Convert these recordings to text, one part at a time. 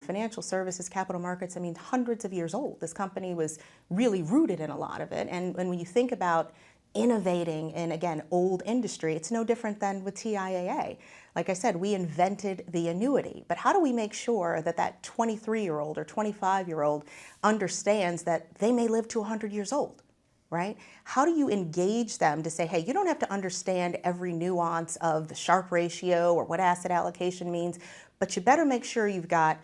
Financial services, capital markets, I mean, hundreds of years old. This company was really rooted in a lot of it. And when you think about innovating in, again, old industry, it's no different than with TIAA. Like I said, we invented the annuity. But how do we make sure that that 23-year-old or 25-year-old understands that they may live to 100 years old? Right? How do you engage them to say, hey, you don't have to understand every nuance of the Sharpe ratio or what asset allocation means, but you better make sure you've got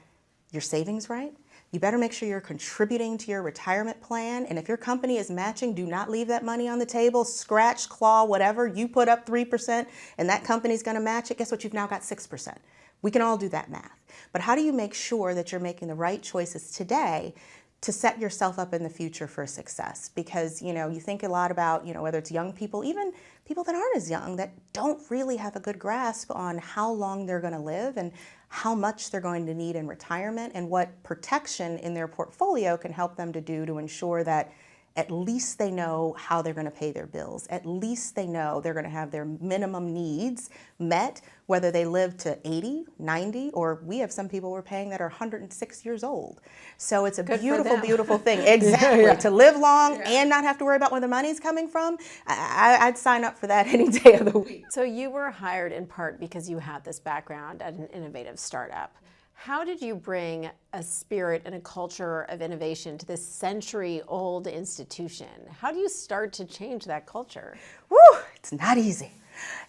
your savings right. You better make sure you're contributing to your retirement plan. And if your company is matching, do not leave that money on the table. Scratch, claw, whatever. You put up 3% and that company's going to match it. Guess what? You've now got 6%. We can all do that math. But how do you make sure that you're making the right choices today to set yourself up in the future for success? Because, you think a lot about, whether it's young people, even people that aren't as young, that don't really have a good grasp on how long they're going to live and how much they're going to need in retirement and what protection in their portfolio can help them to do to ensure that at least they know how they're going to pay their bills. At least they know they're going to have their minimum needs met, whether they live to 80, 90, or we have some people we're paying that are 106 years old. So it's a beautiful, beautiful thing. Exactly. Yeah. To live long and not have to worry about where the money's coming from, I'd sign up for that any day of the week. So you were hired in part because you had this background at an innovative startup. How did you bring a spirit and a culture of innovation to this century-old institution? How do you start to change that culture? Woo, it's not easy.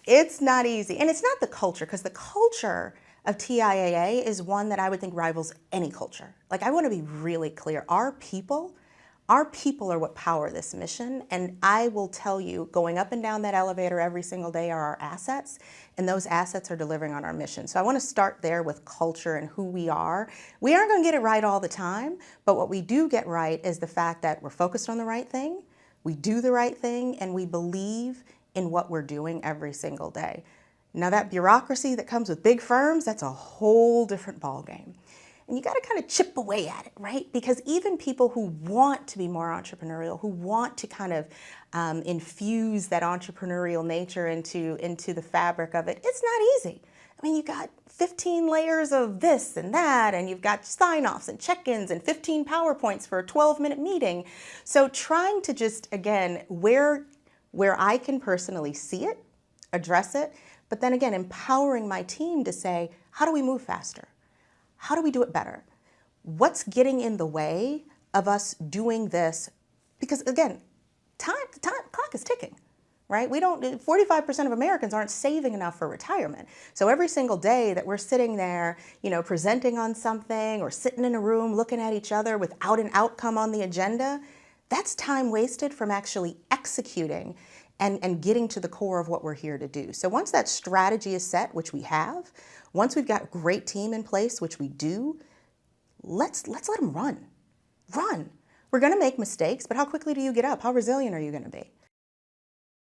It's not easy. And it's not the culture, because the culture of TIAA is one that I would think rivals any culture. Like, I want to be really clear. Our people are what power this mission. And I will tell you, going up and down that elevator every single day are our assets, and those assets are delivering on our mission. So I want to start there with culture and who we are. We aren't going to get it right all the time, but what we do get right is the fact that we're focused on the right thing, we do the right thing, and we believe in what we're doing every single day. Now, that bureaucracy that comes with big firms, that's a whole different ballgame. And you got to kind of chip away at it, right? Because even people who want to be more entrepreneurial, who want to kind of infuse that entrepreneurial nature into the fabric of it, it's not easy. I mean, you got 15 layers of this and that, and you've got sign-offs and check-ins and 15 PowerPoints for a 12-minute meeting. So trying to just, again, where I can personally see it, address it, but then again, empowering my team to say, how do we move faster? How do we do it better? What's getting in the way of us doing this? Because again, the clock is ticking, right? 45% of Americans aren't saving enough for retirement. So every single day that we're sitting there, presenting on something or sitting in a room looking at each other without an outcome on the agenda, that's time wasted from actually executing and getting to the core of what we're here to do. So once that strategy is set, which we have, once we've got a great team in place, which we do, let's let them run. Run. We're going to make mistakes, but how quickly do you get up? How resilient are you going to be?